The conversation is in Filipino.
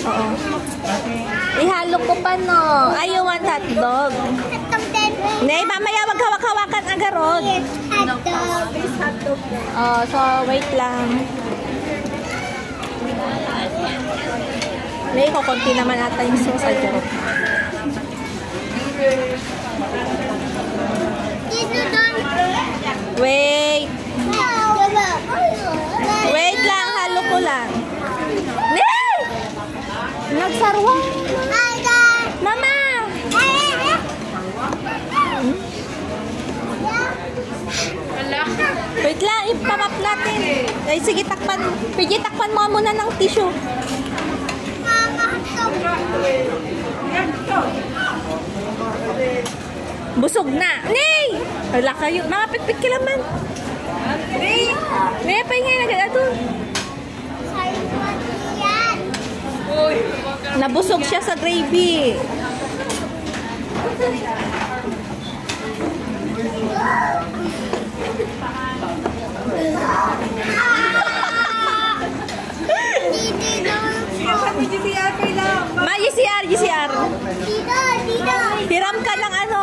Oo. Ihalo ko pa, no? Ay, you want hotdog? Nay, mamaya wag hawak-hawakan agarod. Hotdog. Oh, so, wait lang. May kukunti naman ata yung sauce agarod. Wait. Wait lang, halo ko lang. Nay! Nagsarwa. Mama! Wait lang, ipamap natin. Ay, sige, takpan. Pwede takpan mo muna ng tissue. Busog na. Nay! Wala kayo. Mga pitpit ka naman. Nay! Nay, paingay na gano'n. Nabusog siya sa gravy. Ma, GCR. Hiram ka ng ano?